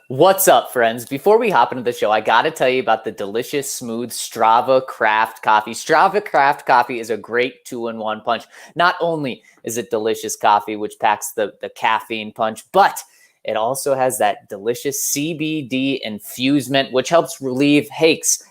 What's up, friends? Before we hop into the show, I got to tell you about the delicious, smooth Strava Craft Coffee. Strava Craft Coffee is a great two-in-one punch. Not only is it delicious coffee, which packs the caffeine punch, but it also has that delicious CBD infusement, which helps relieve aches,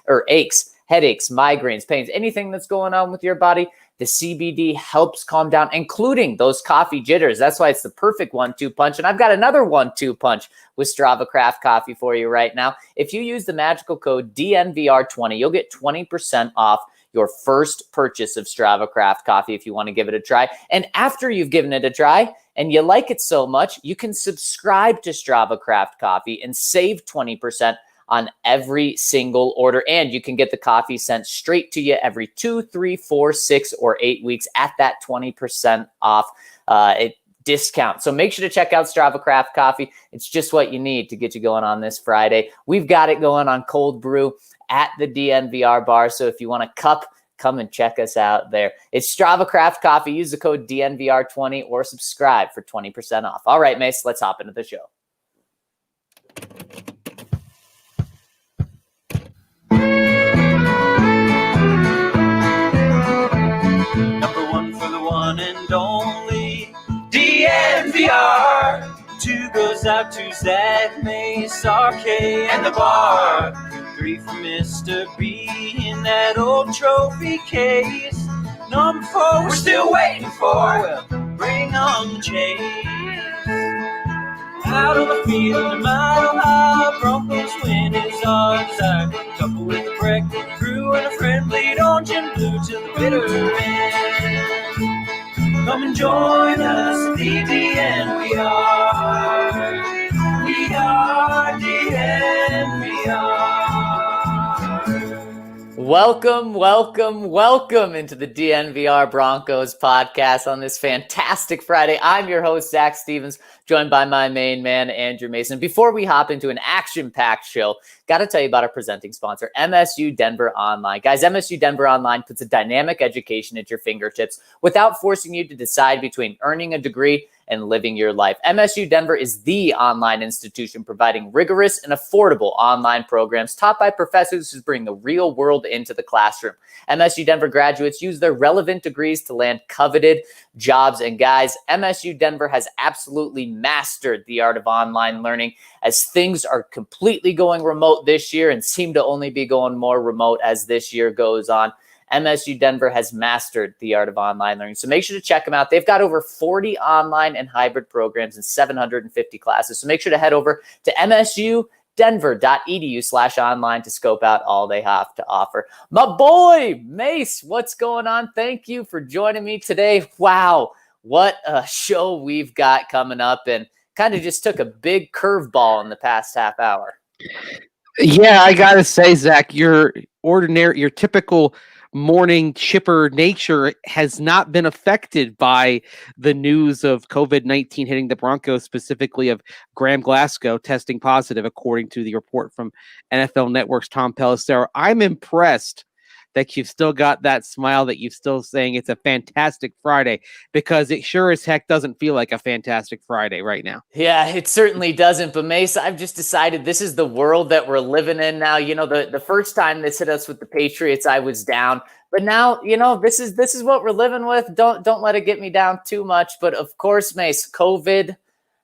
headaches, migraines, pains, anything that's going on with your body. The CBD helps calm down, including those coffee jitters. That's why it's the perfect 1-2 punch. And I've got another 1-2 punch with Strava Craft Coffee for you right now. If you use the magical code DNVR20, you'll get 20% off your first purchase of Strava Craft Coffee if you want to give it a try. And after you've given it a try and you like it so much, you can subscribe to Strava Craft Coffee and save 20% on every single order. And you can get the coffee sent straight to you every 2, 3, 4, 6, or 8 weeks at that 20% off discount. So make sure to check out Strava Craft Coffee. It's just what you need to get you going on this Friday. We've got it going on cold brew at the DNVR bar. So if you want a cup, come and check us out there. It's Strava Craft Coffee. Use the code DNVR20 or subscribe for 20% off. All right, Mace, let's hop into the show. Number one for the one and only DNVR. 2 goes out to Zach, Mace, RK, and the bar. 3 for Mr. B in that old trophy case. Number 4 we're still waiting for. Well, bring on the chase. Out on the field, a mile high, Broncos win is our desire. Couple with a breakfast crew and a friend bleed orange and blue till the bitter end. Come and join us at the DNVR. We are DNVR. Welcome into the DNVR Broncos podcast on this fantastic Friday. I'm your host, Zach Stevens, joined by my main man, Andrew Mason. Before we hop into an action-packed show, got to tell you about our presenting sponsor, MSU Denver Online. Guys, MSU Denver Online puts a dynamic education at your fingertips without forcing you to decide between earning a degree and living your life. MSU Denver is the online institution providing rigorous and affordable online programs taught by professors who bring the real world into the classroom. MSU Denver graduates use their relevant degrees to land coveted jobs. And guys, MSU Denver has absolutely mastered the art of online learning as things are completely going remote this year and seem to only be going more remote as this year goes on. MSU Denver has mastered the art of online learning. So make sure to check them out. They've got over 40 online and hybrid programs and 750 classes. So make sure to head over to msudenver.edu/online to scope out all they have to offer. My boy, Mace, what's going on? Thank you for joining me today. Wow, what a show we've got coming up, and kind of just took a big curveball in the past half hour. Yeah, I got to say, Zach, your typical morning chipper nature has not been affected by the news of COVID-19 hitting the Broncos, specifically of Graham Glasgow testing positive, according to the report from NFL Network's Tom Pelissero. I'm impressed that you've still got that smile, that you're still saying it's a fantastic Friday, because it sure as heck doesn't feel like a fantastic Friday right now. Yeah, it certainly doesn't. But Mace, I've just decided this is the world that we're living in now. You know, the first time this hit us with the Patriots, I was down. But now, you know, this is what we're living with. Don't let it get me down too much. But of course, Mace, COVID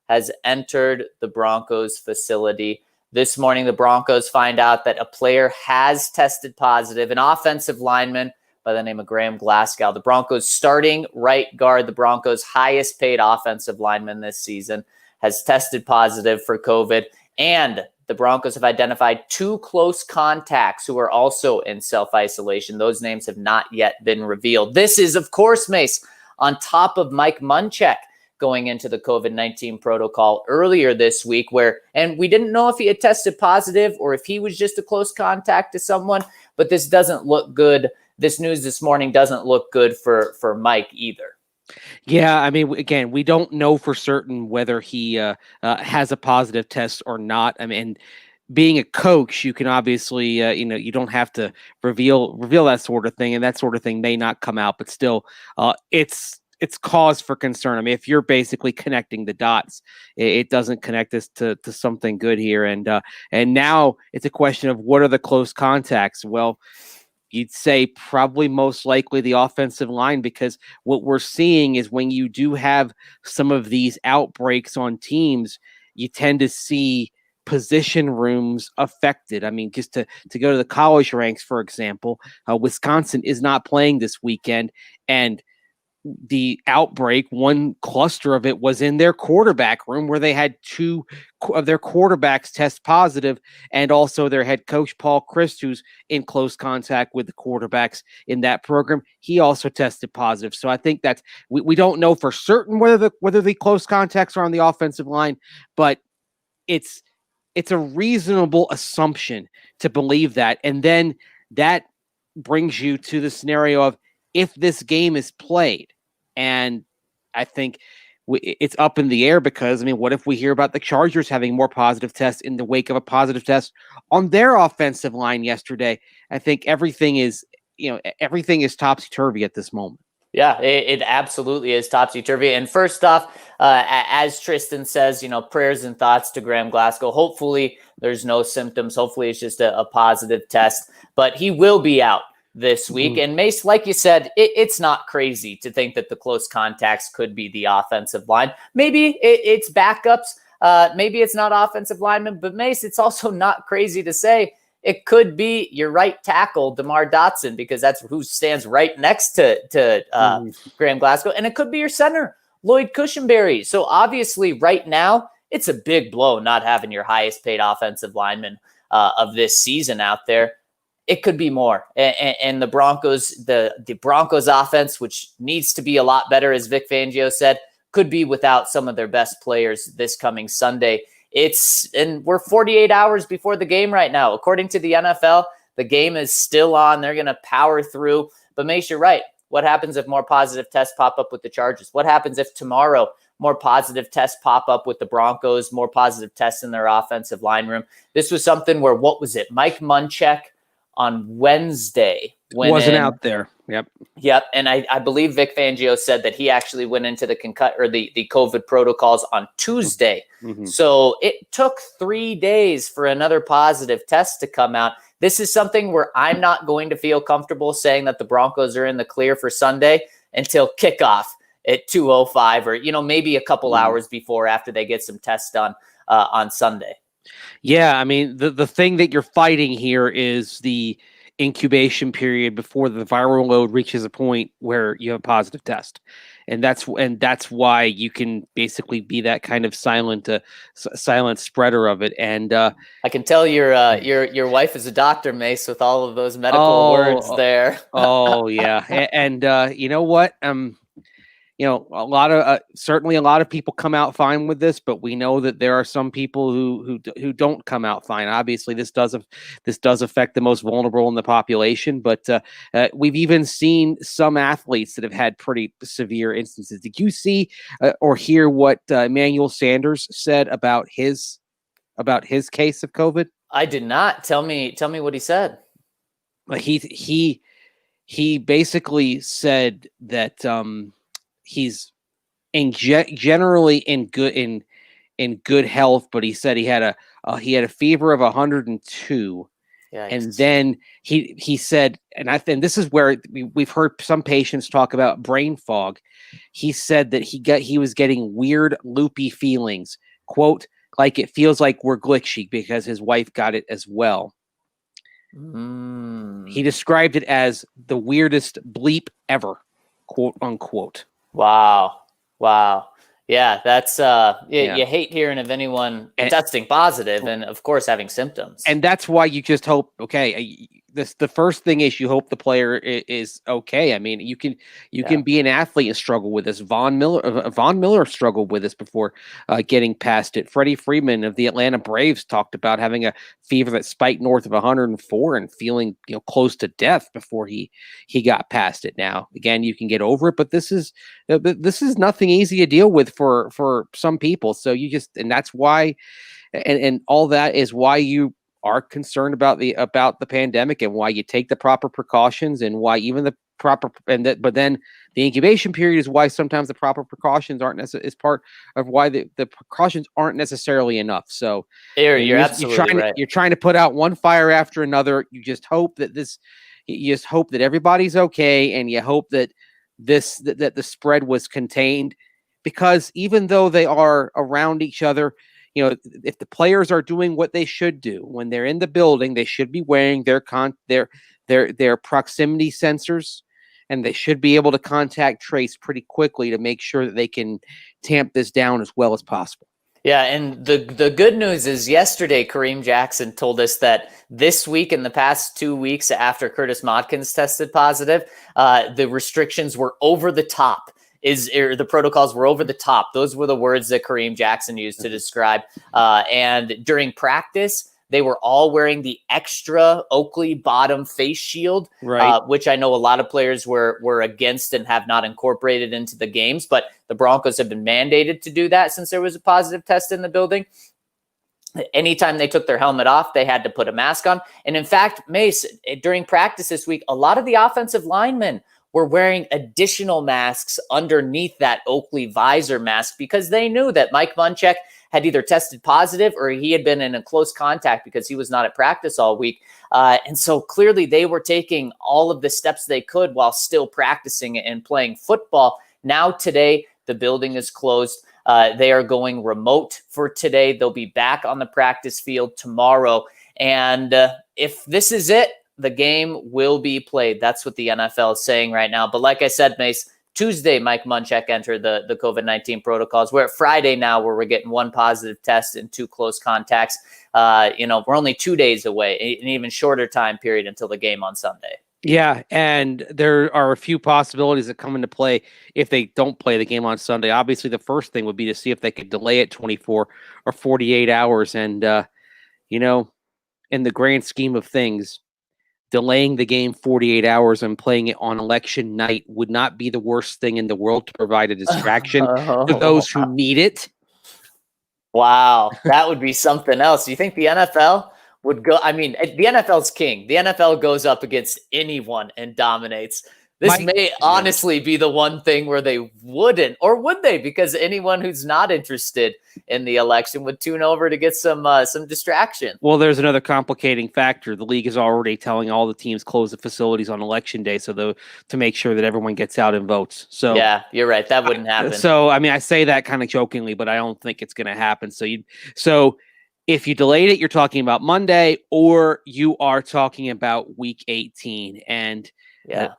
has entered the Broncos facility. This morning, the Broncos find out that a player has tested positive, an offensive lineman by the name of Graham Glasgow. The Broncos starting right guard, the Broncos' highest paid offensive lineman this season, has tested positive for COVID. And the Broncos have identified 2 close contacts who are also in self-isolation. Those names have not yet been revealed. This is, of course, Mace, on top of Mike Munchak going into the COVID-19 protocol earlier this week, and we didn't know if he had tested positive or if he was just a close contact to someone, but this doesn't look good. This news this morning doesn't look good for Mike either. Yeah, I mean, again, we don't know for certain whether he has a positive test or not. I mean, being a coach, you can obviously, you don't have to reveal that sort of thing, and that sort of thing may not come out, but still, it's it's cause for concern. I mean, if you're basically connecting the dots, it doesn't connect us to something good here. And now it's a question of what are the close contacts? Well, you'd say probably most likely the offensive line, because what we're seeing is when you do have some of these outbreaks on teams, you tend to see position rooms affected. I mean, just to go to the college ranks, for example, Wisconsin is not playing this weekend, and the outbreak, one cluster of it was in their quarterback room where they had two of their quarterbacks test positive, and also their head coach, Paul Chryst, who's in close contact with the quarterbacks in that program. He also tested positive. So I think that's, we don't know for certain whether the close contacts are on the offensive line, but it's a reasonable assumption to believe that. And then that brings you to the scenario of, if this game is played, and I think it's up in the air, because, I mean, what if we hear about the Chargers having more positive tests in the wake of a positive test on their offensive line yesterday? I think everything is topsy-turvy at this moment. Yeah, it absolutely is topsy-turvy. And first off, as Tristan says, prayers and thoughts to Graham Glasgow. Hopefully there's no symptoms. Hopefully it's just a positive test. But he will be out this week. And Mace, like you said, it's not crazy to think that the close contacts could be the offensive line. Maybe it's backups. Maybe it's not offensive linemen. But Mace, it's also not crazy to say it could be your right tackle, DeMar Dotson, because that's who stands right next to Graham Glasgow. And it could be your center, Lloyd Cushenberry. So obviously right now, it's a big blow not having your highest paid offensive lineman of this season out there. It could be more. And the Broncos, the Broncos offense, which needs to be a lot better, as Vic Fangio said, could be without some of their best players this coming Sunday. And we're 48 hours before the game right now. According to the NFL, the game is still on. They're going to power through. But Mace, you're right. What happens if more positive tests pop up with the Chargers? What happens if tomorrow more positive tests pop up with the Broncos, more positive tests in their offensive line room? This was something where, what was it? Mike Munchak on Wednesday wasn't out there. Yep. And I believe Vic Fangio said that he actually went into the COVID protocols on Tuesday. So it took 3 days for another positive test to come out. This is something where I'm not going to feel comfortable saying that the Broncos are in the clear for Sunday until kickoff at 2:05, or, maybe a couple hours before, after they get some tests done on Sunday. Yeah, I mean, the thing that you're fighting here is the incubation period before the viral load reaches a point where you have a positive test. And that's why you can basically be that kind of silent spreader of it. And I can tell your wife is a doctor, Mace, with all of those medical words there. Yeah. And you know what? Certainly a lot of people come out fine with this, but we know that there are some people who don't come out fine. Obviously, this does affect the most vulnerable in the population, but we've even seen some athletes that have had pretty severe instances. Did you see or hear what Emmanuel Sanders said about his case of COVID? I did not. Tell me what he said. He basically said that he's generally in good health, but he said he had a fever of 102. And then he said, and this is where we've heard some patients talk about brain fog. He said that he was getting weird loopy feelings, quote, like it feels like we're glitchy, because his wife got it as well. He described it as the weirdest bleep ever, quote unquote. Wow. Yeah, that's you hate hearing of anyone testing positive and, of course, having symptoms. And that's why you just hope, the first thing is you hope the player is okay. I mean, you can be an athlete and struggle with this. Von Miller struggled with this before getting past it. Freddie Freeman of the Atlanta Braves talked about having a fever that spiked north of 104 and feeling close to death before he got past it. Now, again, you can get over it, but this is nothing easy to deal with for some people. So and that's why, and all that is why you are concerned about the pandemic, and why you take the proper precautions, and why even proper, but then the incubation period is why sometimes the proper precautions aren't is part of why the precautions aren't necessarily enough. So you're absolutely right. You're trying to put out one fire after another. You just hope that everybody's okay, and you hope that that the spread was contained, because even though they are around each other, if the players are doing what they should do when they're in the building, they should be wearing their proximity sensors, and they should be able to contact trace pretty quickly to make sure that they can tamp this down as well as possible. Yeah, and the good news is yesterday Kareem Jackson told us that this week, in the past 2 weeks after Curtis Modkins tested positive, the restrictions were over the top. The protocols were over the top. Those were the words that Kareem Jackson used to describe. And during practice, they were all wearing the extra Oakley bottom face shield, right. Which I know a lot of players were against and have not incorporated into the games. But the Broncos have been mandated to do that since there was a positive test in the building. Anytime they took their helmet off, they had to put a mask on. And in fact, Mace, during practice this week, a lot of the offensive linemen were wearing additional masks underneath that Oakley visor mask because they knew that Mike Munchak had either tested positive or he had been in a close contact because he was not at practice all week. And so clearly they were taking all of the steps they could while still practicing and playing football. Now today, the building is closed. They are going remote for today. They'll be back on the practice field tomorrow. And if this is it, the game will be played. That's what the NFL is saying right now. But like I said, Mace, Tuesday, Mike Munchak entered the COVID-19 protocols. We're at Friday now where we're getting one positive test and 2 close contacts. We're only 2 days away, an even shorter time period until the game on Sunday. Yeah, and there are a few possibilities that come into play if they don't play the game on Sunday. Obviously, the first thing would be to see if they could delay it 24 or 48 hours. And, in the grand scheme of things, delaying the game 48 hours and playing it on election night would not be the worst thing in the world to provide a distraction to those who need it. Wow, that would be something else. Do you think the NFL would go? I mean, the NFL's king. The NFL goes up against anyone and dominates. This may honestly be the one thing where they wouldn't, or would they? Because anyone who's not interested in the election would tune over to get some distraction. Well, there's another complicating factor. The league is already telling all the teams close the facilities on election day, to make sure that everyone gets out and votes. So yeah, you're right. That wouldn't happen. So I mean, I say that kind of jokingly, but I don't think it's going to happen. So if you delayed it, you're talking about Monday, or you are talking about Week 18, and yeah.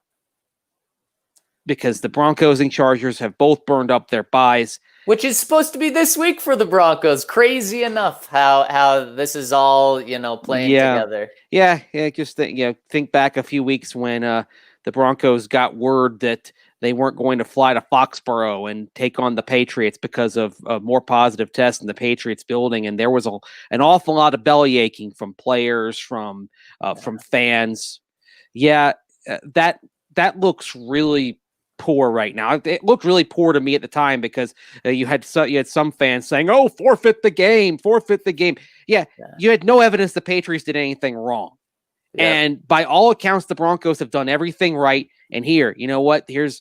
Because the Broncos and Chargers have both burned up their buys. Which is supposed to be this week for the Broncos. Crazy enough how this is all, playing together. Yeah. Just think back a few weeks when the Broncos got word that they weren't going to fly to Foxborough and take on the Patriots because of more positive tests in the Patriots building. And there was an awful lot of belly aching from players, from fans. Yeah, that looks really poor right now. It looked really poor to me at the time because you had some fans saying, "Oh, forfeit the game." Yeah, you had no evidence the Patriots did anything wrong. Yeah. And by all accounts, the Broncos have done everything right. And here, you know what? Here's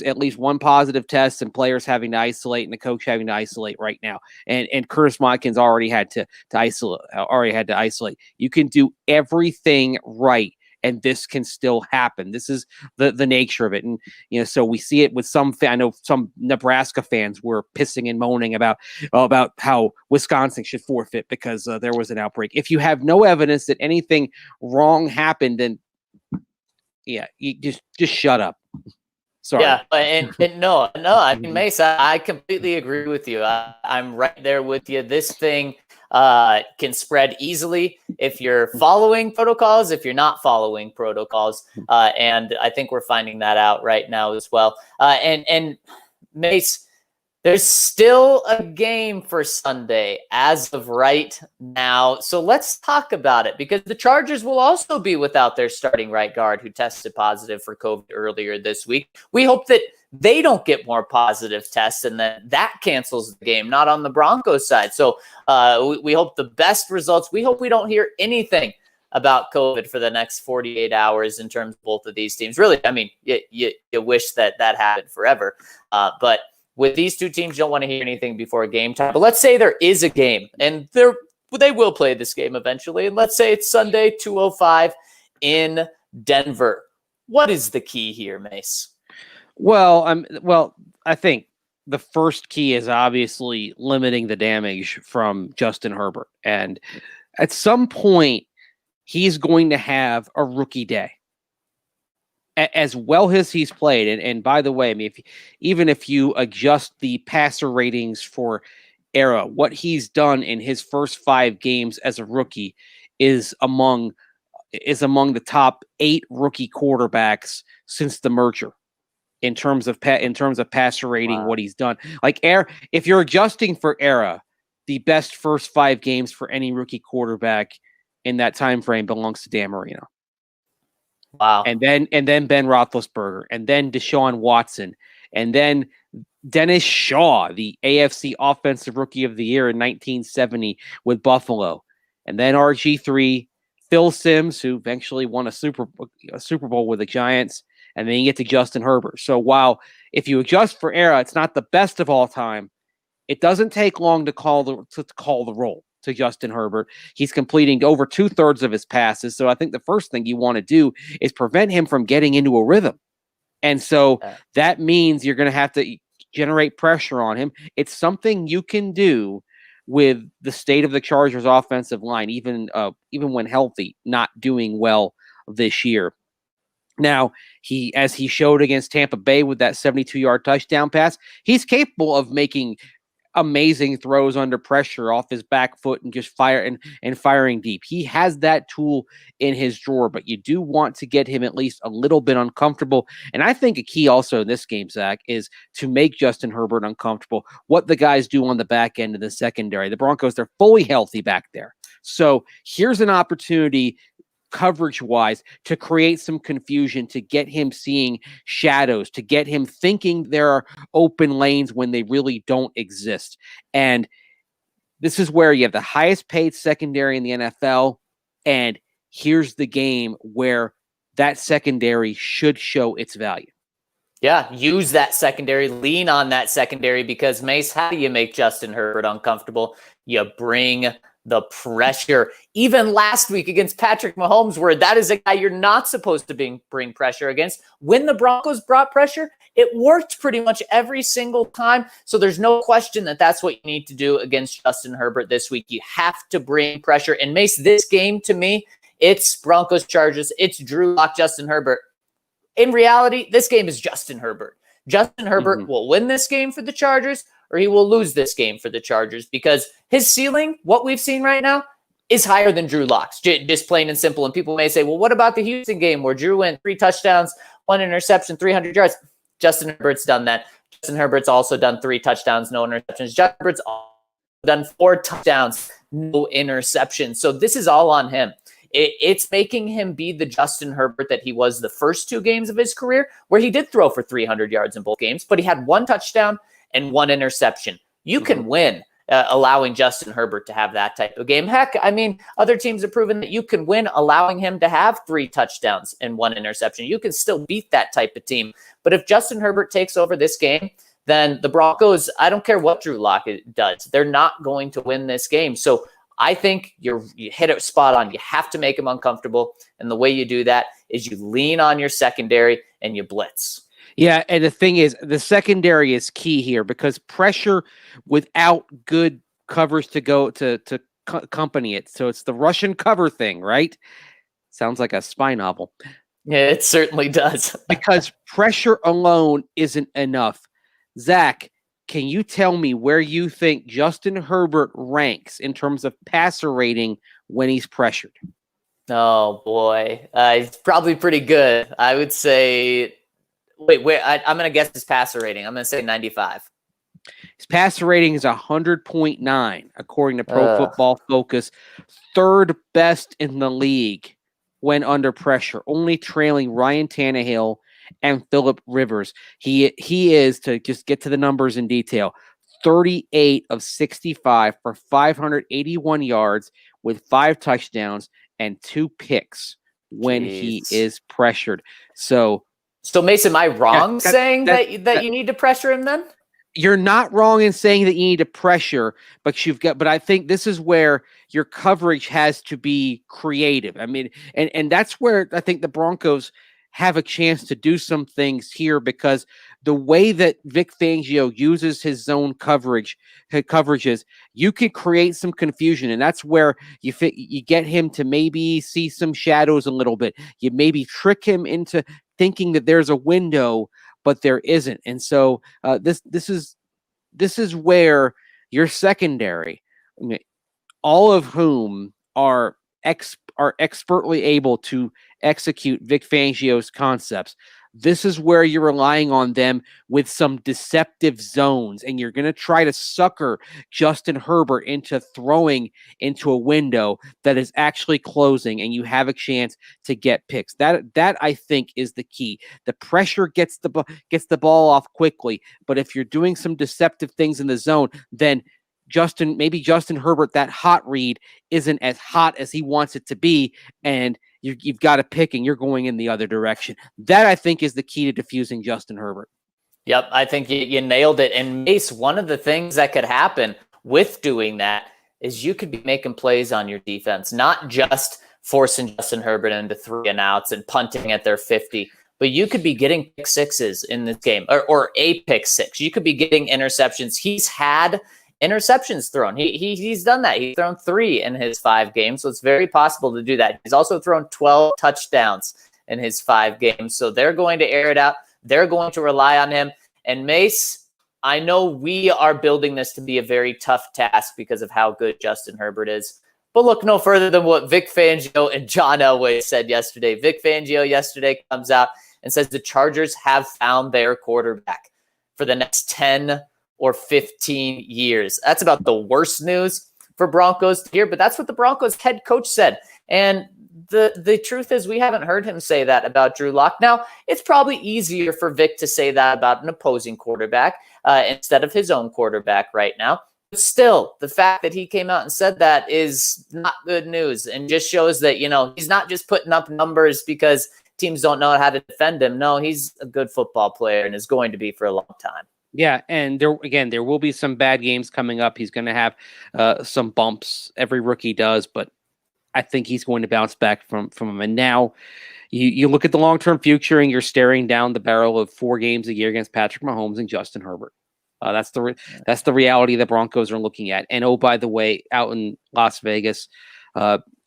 at least one positive test, and players having to isolate, and the coach having to isolate right now. And Curtis Modkins already had to isolate. You can do everything right, and this can still happen. This is the nature of it. And, so we see it with I know some Nebraska fans were pissing and moaning about how Wisconsin should forfeit because there was an outbreak. If you have no evidence that anything wrong happened, then you just shut up. Sorry. Yeah, and no. I mean, Mace, I completely agree with you. I'm right there with you. This thing can spread easily if you're following protocols, if you're not following protocols. And I think we're finding that out right now as well. And Mace, there's still a game for Sunday as of right now. So let's talk about it, because the Chargers will also be without their starting right guard who tested positive for COVID earlier this week. We hope that they don't get more positive tests and that cancels the game, not on the Broncos side. So we hope the best results. We hope we don't hear anything about COVID for the next 48 hours in terms of both of these teams. Really, I mean, you wish that happened forever. But with these two teams, you don't want to hear anything before game time. But let's say there is a game, and they will play this game eventually. And let's say it's Sunday, 2:05 in Denver. What is the key here, Mace? Well, I think the first key is obviously limiting the damage from Justin Herbert. And at some point, he's going to have a rookie day. As well as he's played, and by the way, I mean, even if you adjust the passer ratings for era, what he's done in his first 5 games as a rookie is among the top 8 rookie quarterbacks since the merger in terms of passer rating. Wow. What he's done, like if you're adjusting for era, the best first 5 games for any rookie quarterback in that time frame belongs to Dan Marino. Wow. And then Ben Roethlisberger, and then Deshaun Watson, and then Dennis Shaw, the AFC Offensive Rookie of the Year in 1970 with Buffalo, and then RG3, Phil Simms, who eventually won a Super Bowl with the Giants, and then you get to Justin Herbert. So while if you adjust for era, it's not the best of all time, it doesn't take long to call the roll to Justin Herbert. He's completing over 2/3 of his passes. So I think the first thing you want to do is prevent him from getting into a rhythm. And so that means you're going to have to generate pressure on him. It's something you can do with the state of the Chargers offensive line, even when healthy, not doing well this year. Now, as he showed against Tampa Bay with that 72-yard touchdown pass, he's capable of making amazing throws under pressure off his back foot and just firing deep. He has that tool in his drawer, but you do want to get him at least a little bit uncomfortable. And I think a key also in this game, Zach, is to make Justin Herbert uncomfortable. What the guys do on the back end of the secondary. The Broncos, they're fully healthy back there. So here's an opportunity coverage-wise to create some confusion, to get him seeing shadows, to get him thinking there are open lanes when they really don't exist. And this is where you have the highest paid secondary in the NFL, and here's the game where that secondary should show its value. Yeah, use that secondary, lean on that secondary, because, Mace, how do you make Justin Herbert uncomfortable? You bring the pressure. Even last week against Patrick Mahomes, where that is a guy you're not supposed to bring pressure against. When the Broncos brought pressure, it worked pretty much every single time. So there's no question that that's what you need to do against Justin Herbert this week. You have to bring pressure. And Mace, this game to me, it's Broncos Chargers. It's Drew Lock, Justin Herbert. In reality, this game is Justin Herbert. Justin Herbert will win this game for the Chargers, or he will lose this game for the Chargers, because his ceiling, what we've seen right now, is higher than Drew Lock's, just plain and simple. And people may say, well, what about the Houston game where Drew went 3 touchdowns, 1 interception, 300 yards? Justin Herbert's done that. Justin Herbert's also done 3 touchdowns, no interceptions. Justin Herbert's done 4 touchdowns, no interceptions. So this is all on him. It's making him be the Justin Herbert that he was the first 2 games of his career, where he did throw for 300 yards in both games, but he had 1 touchdown and 1 interception. You can win allowing Justin Herbert to have that type of game. Heck, I mean, other teams have proven that you can win allowing him to have 3 touchdowns and 1 interception. You can still beat that type of team. But if Justin Herbert takes over this game, then the Broncos, I don't care what Drew Lock does, they're not going to win this game. So I think you hit it spot on. You have to make him uncomfortable. And the way you do that is you lean on your secondary and you blitz. Yeah, and the thing is, the secondary is key here, because pressure without good covers to go to accompany it. So it's the Russian cover thing, right? Sounds like a spy novel. Yeah, it certainly does. Because pressure alone isn't enough. Zach, can you tell me where you think Justin Herbert ranks in terms of passer rating when he's pressured? Oh, boy. He's probably pretty good. I would say... Wait, I'm going to guess his passer rating. I'm going to say 95. His passer rating is 100.9, according to Pro Football Focus. 3rd best in the league when under pressure, only trailing Ryan Tannehill and Phillip Rivers. He is, to just get to the numbers in detail, 38 of 65 for 581 yards with 5 touchdowns and 2 picks when he Jeez. is pressured. So Mason, am I wrong saying that you need to pressure him then? You're not wrong in saying that you need to pressure, but I think this is where your coverage has to be creative. I mean, and that's where I think the Broncos have a chance to do some things here, because the way that Vic Fangio uses his zone coverages, you can create some confusion, and that's where you get him to maybe see some shadows a little bit. You maybe trick him into thinking that there's a window, but there isn't. And so this is where your secondary, I mean, all of whom are expertly able to execute Vic Fangio's concepts. This is where you're relying on them with some deceptive zones, and you're going to try to sucker Justin Herbert into throwing into a window that is actually closing, and you have a chance to get picks. That I think is the key. The pressure gets the ball off quickly, but if you're doing some deceptive things in the zone, then Justin Herbert, that hot read isn't as hot as he wants it to be, and you've got a pick and you're going in the other direction. That, I think, is the key to diffusing Justin Herbert. Yep, I think you nailed it. And Mace, one of the things that could happen with doing that is you could be making plays on your defense, not just forcing Justin Herbert into 3 and outs and punting at their 50, but you could be getting pick sixes in this game, or a pick six. You could be getting interceptions. He's had interceptions thrown. He's done that. He's thrown 3 in his 5 games, so it's very possible to do that. He's also thrown 12 touchdowns in his 5 games, so they're going to air it out. They're going to rely on him. And Mace, I know we are building this to be a very tough task because of how good Justin Herbert is, but look no further than what Vic Fangio and John Elway said yesterday. Vic Fangio yesterday comes out and says the Chargers have found their quarterback for the next 10 or 15 years. That's about the worst news for Broncos to hear, but that's what the Broncos head coach said. And the truth is, we haven't heard him say that about Drew Lock. Now, it's probably easier for Vic to say that about an opposing quarterback instead of his own quarterback right now. But still, the fact that he came out and said that is not good news, and just shows that, he's not just putting up numbers because teams don't know how to defend him. No, he's a good football player and is going to be for a long time. Yeah, and there will be some bad games coming up. He's going to have some bumps. Every rookie does, but I think he's going to bounce back from them. And now you look at the long-term future, and you're staring down the barrel of 4 games a year against Patrick Mahomes and Justin Herbert. That's the reality the Broncos are looking at. And oh, by the way, out in Las Vegas,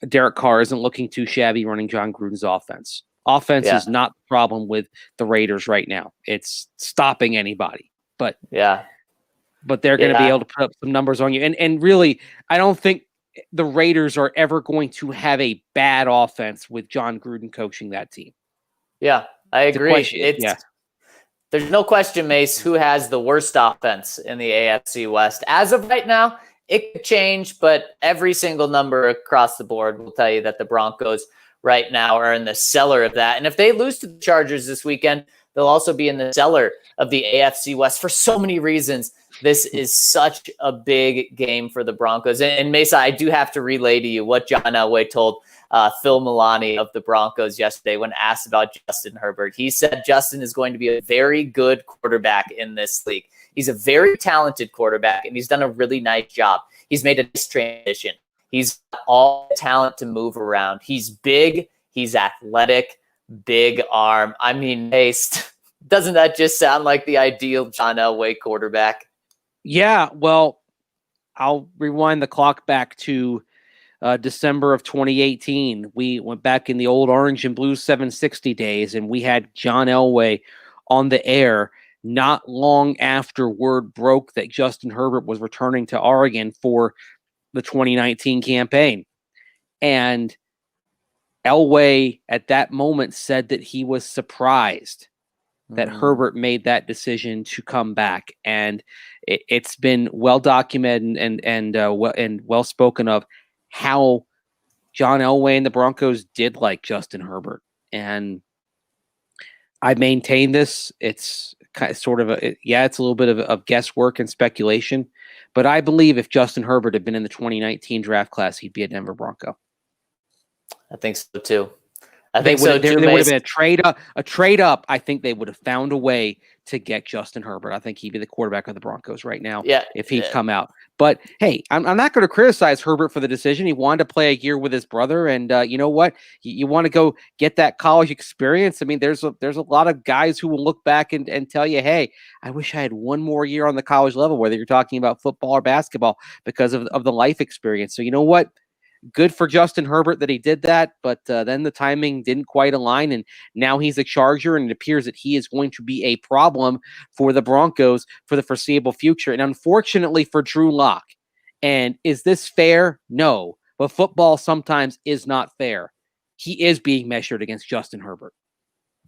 Derek Carr isn't looking too shabby running John Gruden's offense. Offense is not the problem with the Raiders right now. It's stopping anybody. But they're going to be able to put up some numbers on you. And really, I don't think the Raiders are ever going to have a bad offense with John Gruden coaching that team. Yeah, I agree. There's no question, Mace, who has the worst offense in the AFC West. As of right now, it could change, but every single number across the board will tell you that the Broncos right now are in the cellar of that. And if they lose to the Chargers this weekend, they'll also be in the cellar of the AFC West for so many reasons. This is such a big game for the Broncos. And Mesa, I do have to relay to you what John Elway told Phil Milani of the Broncos yesterday when asked about Justin Herbert. He said Justin is going to be a very good quarterback in this league. He's a very talented quarterback, and he's done a really nice job. He's made a nice transition. He's got all the talent to move around. He's big. He's athletic. Big arm. I mean, Mace, doesn't that just sound like the ideal John Elway quarterback? Yeah, well, I'll rewind the clock back to December of 2018. We went back in the old orange and blue 760 days, and we had John Elway on the air not long after word broke that Justin Herbert was returning to Oregon for the 2019 campaign. And Elway at that moment said that he was surprised that Herbert made that decision to come back. And it's been well documented and well spoken of how John Elway and the Broncos did like Justin Herbert. And I maintain this. It's sort of it's a little bit of guesswork and speculation, but I believe if Justin Herbert had been in the 2019 draft class, he'd be a Denver Bronco. I think so too. I They think so would too. there would have Mace. been a trade up. I think they would have found a way to get Justin Herbert. I think he'd be the quarterback of the Broncos right now Yeah. if he'd come out. But hey, I'm not going to criticize Herbert for the decision. He wanted to play a year with his brother, and you know what? You want to go get that college experience. I mean, there's a lot of guys who will look back and tell you, hey, I wish I had one more year on the college level, whether you're talking about football or basketball, because of the life experience. So you know what? Good for Justin Herbert that he did that, but then the timing didn't quite align, and now he's a Charger, and it appears that he is going to be a problem for the Broncos for the foreseeable future. And unfortunately for Drew Lock, and is this fair? No, but football sometimes is not fair. He is being measured against Justin Herbert.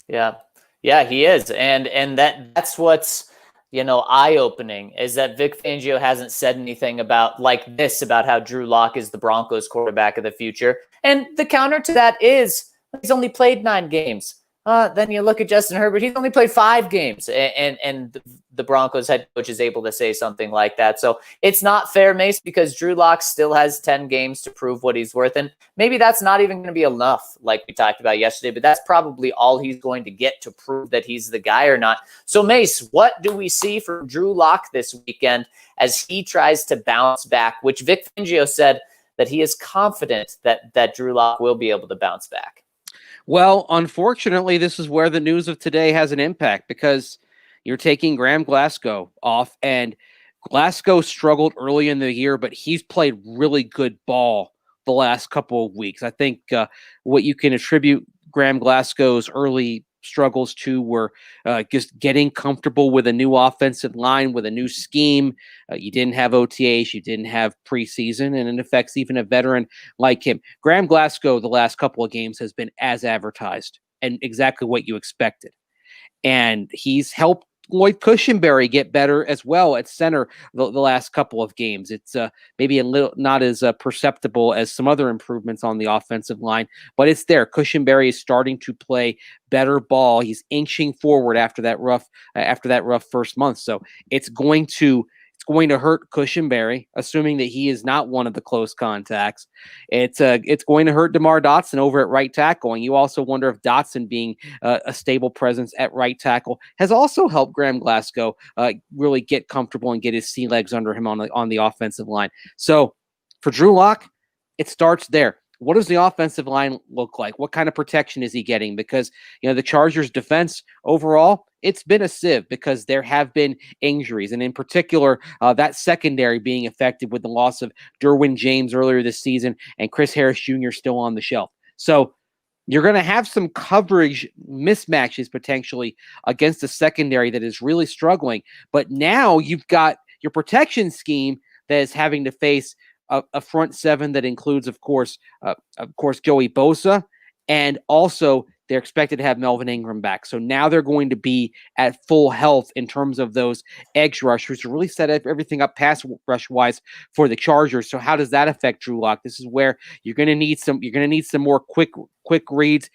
Yeah, he is, and that's what's eye-opening, is that Vic Fangio hasn't said anything about how Drew Lock is the Broncos quarterback of the future. And the counter to that is he's only played 9 games. Then you look at Justin Herbert, he's only played 5 games, and the Broncos head coach is able to say something like that. So it's not fair, Mace, because Drew Lock still has 10 games to prove what he's worth. And maybe that's not even going to be enough, like we talked about yesterday, but that's probably all he's going to get to prove that he's the guy or not. So, Mace, what do we see from Drew Lock this weekend as he tries to bounce back, which Vic Fangio said that he is confident that Drew Lock will be able to bounce back? Well, unfortunately, this is where the news of today has an impact, because you're taking Graham Glasgow off, and Glasgow struggled early in the year, but he's played really good ball the last couple of weeks. I think what you can attribute Graham Glasgow's early struggles to were just getting comfortable with a new offensive line, with a new scheme. You didn't have OTAs, you didn't have preseason, and it affects even a veteran like him. Graham Glasgow, the last couple of games, has been as advertised and exactly what you expected. And he's helped Lloyd Cushenberry get better as well at center the last couple of games. It's maybe a little not as perceptible as some other improvements on the offensive line, but it's there. Cushenberry is starting to play better ball. He's inching forward after that rough first month. So it's going to hurt Cushenberry, assuming that he is not one of the close contacts. It's going to hurt DeMar Dotson over at right tackle, and you also wonder if Dotson being a stable presence at right tackle has also helped Graham Glasgow really get comfortable and get his sea legs under him on the offensive line. So for Drew Lock, it starts there. What does the offensive line look like? What kind of protection is he getting? Because, the Chargers' defense overall, it's been a sieve because there have been injuries. And in particular, that secondary being affected with the loss of Derwin James earlier this season and Chris Harris Jr. still on the shelf. So you're going to have some coverage mismatches potentially against a secondary that is really struggling. But now you've got your protection scheme that is having to face a front seven that includes, of course, Joey Bosa, and also they're expected to have Melvin Ingram back. So now they're going to be at full health in terms of those edge rushers to really set everything up pass rush wise for the Chargers. So how does that affect Drew Lock? This is where you're going to need some more quick reads,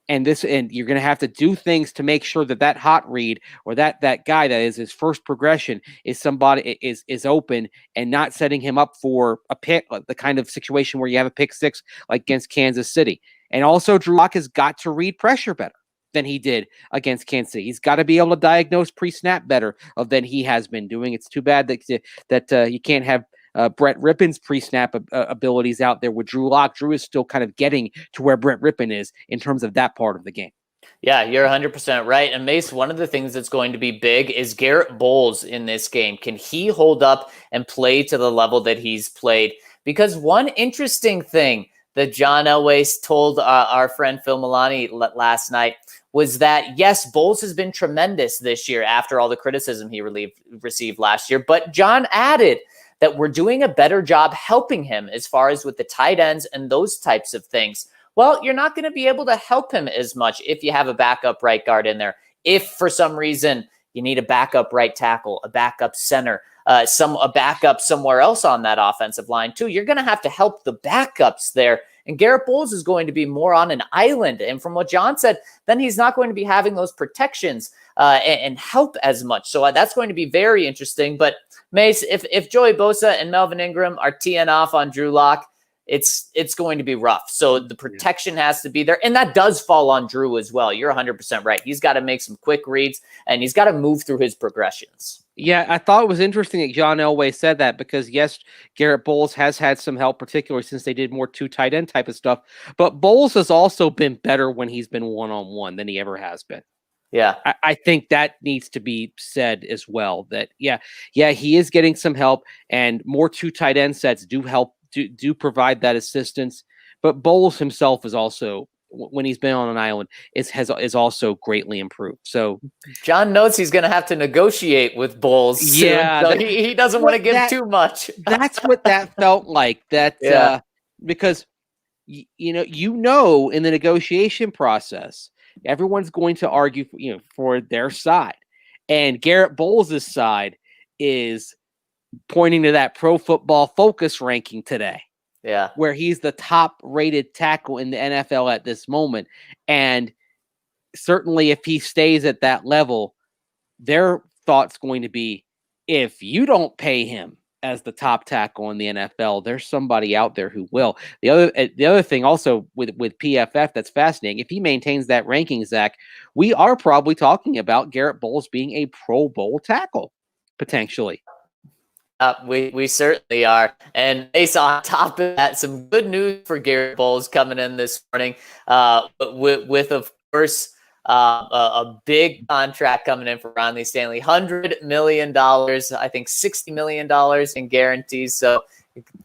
and you're going to have to do things to make sure that hot read or that guy that is his first progression is somebody is open and not setting him up for a pick, the kind of situation where you have a pick six like against Kansas City. And also Drew Lock has got to read pressure better than he did against Kansas City. He's got to be able to diagnose pre-snap better than he has been doing. It's too bad that you can't have Brett Rippon's pre-snap abilities out there with Drew Lock. Drew is still kind of getting to where Brett Rippon is in terms of that part of the game. Yeah, you're 100% right. And Mace, one of the things that's going to be big is Garrett Bowles in this game. Can he hold up and play to the level that he's played? Because one interesting thing that John Elway told our friend Phil Milani last night was that, yes, Bowles has been tremendous this year after all the criticism he received last year. But John added that we're doing a better job helping him as far as with the tight ends and those types of things. Well, you're not going to be able to help him as much if you have a backup right guard in there. If for some reason you need a backup right tackle, a backup center, a backup somewhere else on that offensive line too, you're going to have to help the backups there. And Garrett Bowles is going to be more on an island. And from what John said, then he's not going to be having those protections and help as much. So that's going to be very interesting. But Mace, if Joey Bosa and Melvin Ingram are teeing off on Drew Lock, it's going to be rough. So the protection has to be there. And that does fall on Drew as well. You're 100% right. He's got to make some quick reads, and he's got to move through his progressions. Yeah, I thought it was interesting that John Elway said that because, yes, Garrett Bowles has had some help, particularly since they did more two tight end type of stuff. But Bowles has also been better when he's been one-on-one than he ever has been. Yeah. I think that needs to be said as well, that, yeah, he is getting some help, and more two tight end sets do help, do provide that assistance. But Bowles himself is also, when he's been on an island, is also greatly improved. So John notes he's going to have to negotiate with Bowles soon. Yeah, So he doesn't want to give too much. That's what that felt like. That because you know in the negotiation process, everyone's going to argue for their side, and Garrett Bowles' side is pointing to that Pro Football Focus ranking today. Yeah, where he's the top rated tackle in the NFL at this moment. And certainly if he stays at that level, their thought's going to be, if you don't pay him as the top tackle in the NFL, there's somebody out there who will. The other thing also with PFF that's fascinating, if he maintains that ranking, Zach, we are probably talking about Garrett Bowles being a Pro Bowl tackle, potentially. We certainly are. And Ace, on top of that, some good news for Garrett Bowles coming in this morning with of course, a big contract coming in for Ronnie Stanley, $100 million, I think $60 million in guarantees. So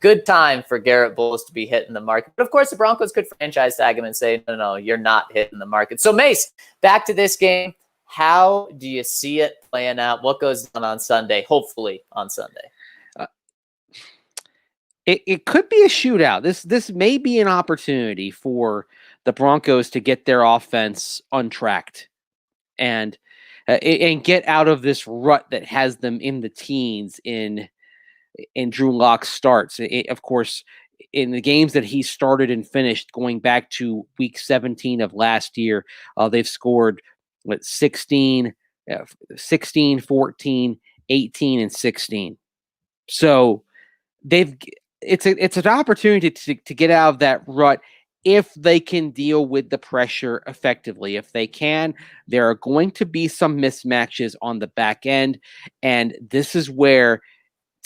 good time for Garrett Bowles to be hitting the market. But of course, the Broncos could franchise tag him and say, no, you're not hitting the market. So Mace, back to this game. How do you see it playing out? What goes on Sunday? Hopefully on Sunday. It could be a shootout. This may be an opportunity for the Broncos to get their offense untracked and get out of this rut that has them in the teens in Drew Lock's starts. Of course, in the games that he started and finished going back to week 17 of last year, they've scored 16, 14, 18, and 16. So it's an opportunity to get out of that rut if they can deal with the pressure effectively. If they can, there are going to be some mismatches on the back end, and this is where,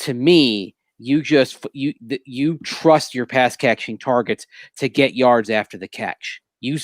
to me, you trust your pass catching targets to get yards after the catch. You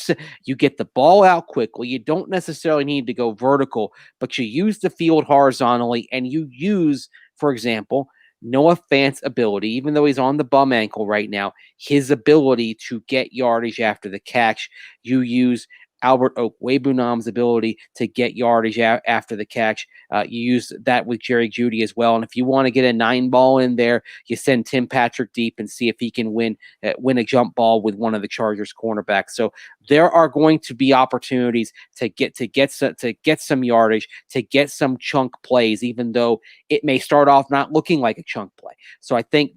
get the ball out quickly. You don't necessarily need to go vertical, but you use the field horizontally, and you use, for example, Noah Fant's ability, even though he's on the bum ankle right now, his ability to get yardage after the catch. You use Albert Okwebunam's ability to get yardage after the catch. You use that with Jerry Jeudy as well. And if you want to get a 9-ball in there, you send Tim Patrick deep and see if he can win a jump ball with one of the Chargers cornerbacks. So there are going to be opportunities to get some yardage, to get some chunk plays, even though it may start off not looking like a chunk play. So I think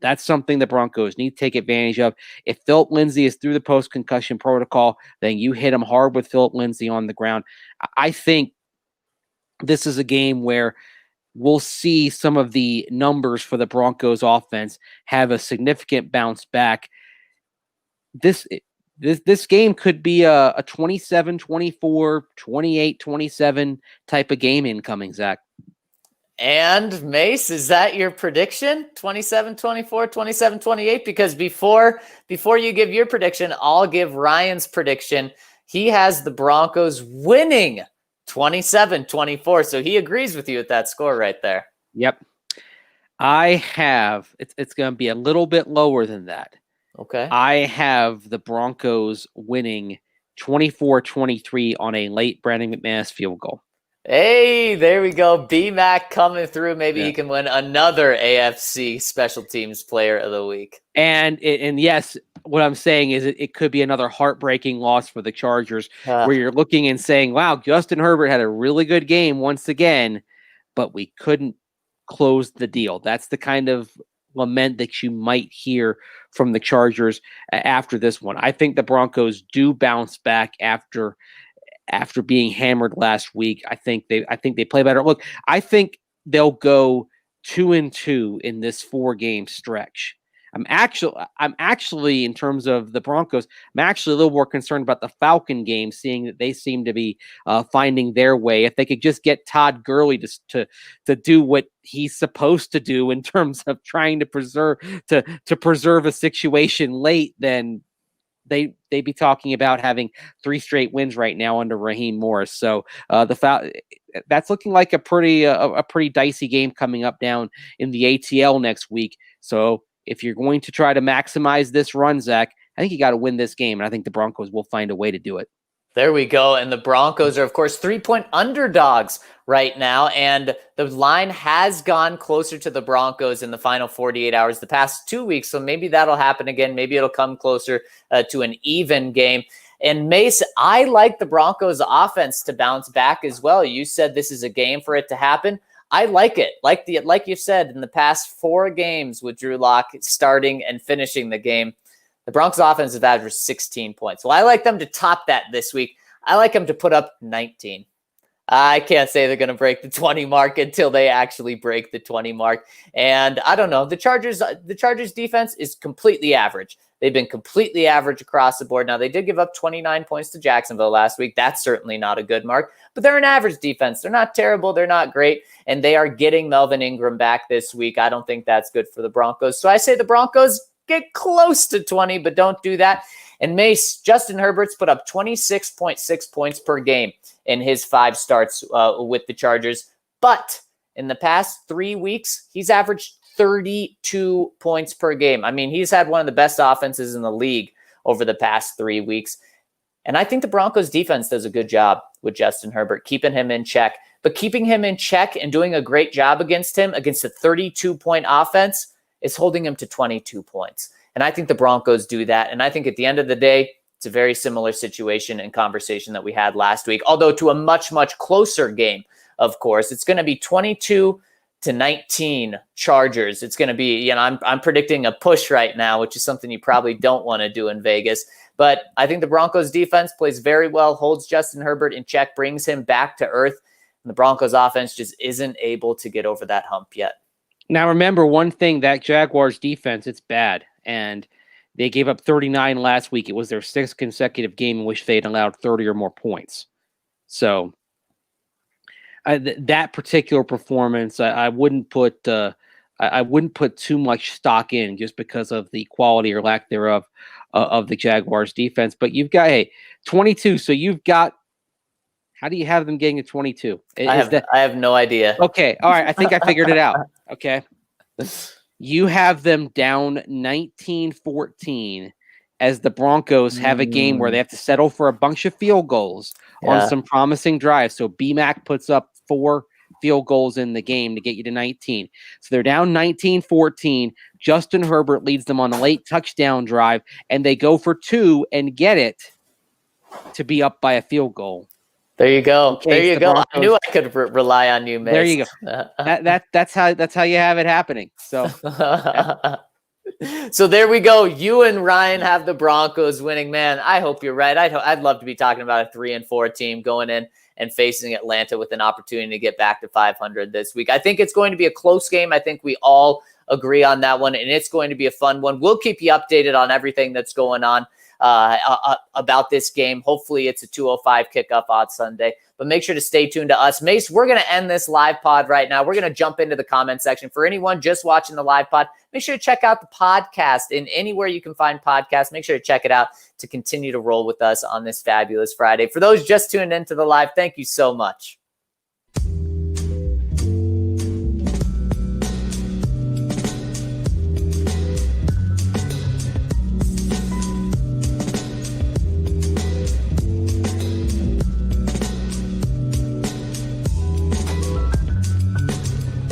that's something the Broncos need to take advantage of. If Philip Lindsay is through the post-concussion protocol, then you hit him hard with Philip Lindsay on the ground. I think this is a game where we'll see some of the numbers for the Broncos offense have a significant bounce back. This game could be a 27-24, 28-27 type of game incoming, Zach. And Mace, is that your prediction? 27-24, 27-28? Because before you give your prediction, I'll give Ryan's prediction. He has the Broncos winning 27-24. So he agrees with you at that score right there. Yep. I have, it's going to be a little bit lower than that. Okay. I have the Broncos winning 24-23 on a late Brandon McManus field goal. Hey, there we go. B-Mac coming through. Maybe he can win another AFC Special Teams Player of the Week. And yes, what I'm saying is it could be another heartbreaking loss for the Chargers, where you're looking and saying, wow, Justin Herbert had a really good game once again, but we couldn't close the deal. That's the kind of lament that you might hear from the Chargers after this one. I think the Broncos do bounce back after being hammered last week. I think they play better. Look, I think they'll go 2-2 in this 4-game stretch. I'm actually, in terms of the Broncos, I'm actually a little more concerned about the Falcon game, seeing that they seem to be finding their way. If they could just get Todd Gurley to do what he's supposed to do in terms of trying to preserve a situation late, then they'd be talking about having 3 straight wins right now under Raheem Morris. So that's looking like a pretty dicey game coming up down in the ATL next week. So if you're going to try to maximize this run, Zach, I think you got to win this game, and I think the Broncos will find a way to do it. There we go. And the Broncos are, of course, 3-point underdogs right now. And the line has gone closer to the Broncos in the final 48 hours the past 2 weeks. So maybe that'll happen again. Maybe it'll come closer to an even game. And Mace, I like the Broncos offense to bounce back as well. You said this is a game for it to happen. I like it. Like you said, in the past 4 games with Drew Lock starting and finishing the game, the Broncos offense have averaged 16 points. Well, I like them to top that this week. I like them to put up 19. I can't say they're going to break the 20 mark until they actually break the 20 mark. And I don't know. The Chargers defense is completely average. They've been completely average across the board. Now, they did give up 29 points to Jacksonville last week. That's certainly not a good mark, but they're an average defense. They're not terrible. They're not great. And they are getting Melvin Ingram back this week. I don't think that's good for the Broncos. So I say the Broncos get close to 20, but don't do that. And Mace, Justin Herbert's put up 26.6 points per game in his 5 starts with the Chargers. But in the past 3 weeks, he's averaged 32 points per game. I mean, he's had one of the best offenses in the league over the past 3 weeks. And I think the Broncos defense does a good job with Justin Herbert, keeping him in check. But keeping him in check and doing a great job against him, against a 32-point offense, is holding him to 22 points. And I think the Broncos do that. And I think at the end of the day, it's a very similar situation and conversation that we had last week, although to a much, much closer game, of course. It's going to be 22-19 Chargers. It's going to be, I'm predicting a push right now, which is something you probably don't want to do in Vegas. But I think the Broncos defense plays very well, holds Justin Herbert in check, brings him back to earth. And the Broncos offense just isn't able to get over that hump yet. Now, remember one thing, that Jaguars defense, it's bad. And they gave up 39 last week. It was their 6th consecutive game in which they'd allowed 30 or more points. So that particular performance, I wouldn't put too much stock in just because of the quality or lack thereof of the Jaguars defense. But you've got 22. So you've got. How do you have them getting to 22? I have no idea. Okay. All right. I think I figured it out. Okay. You have them down 19-14 as the Broncos have a game where they have to settle for a bunch of field goals on some promising drives. So BMAC puts up 4 field goals in the game to get you to 19. So they're down 19-14. Justin Herbert leads them on a late touchdown drive, and they go for 2 and get it to be up by a field goal. There you go. There you go. Broncos. I knew I could rely on you, Mace. There you go. That's how you have it happening. So, So there we go. You and Ryan have the Broncos winning. Man, I hope you're right. I'd love to be talking about a 3-4 team going in and facing Atlanta with an opportunity to get back to 500 this week. I think it's going to be a close game. I think we all agree on that one, and it's going to be a fun one. We'll keep you updated on everything that's going on about this game. Hopefully it's a 2:05 kickoff on Sunday, but make sure to stay tuned to us. Mace, we're going to end this live pod right now. We're going to jump into the comment section. For anyone just watching the live pod, make sure to check out the podcast in anywhere you can find podcasts. Make sure to check it out to continue to roll with us on this fabulous Friday. For those just tuning into the live, thank you so much.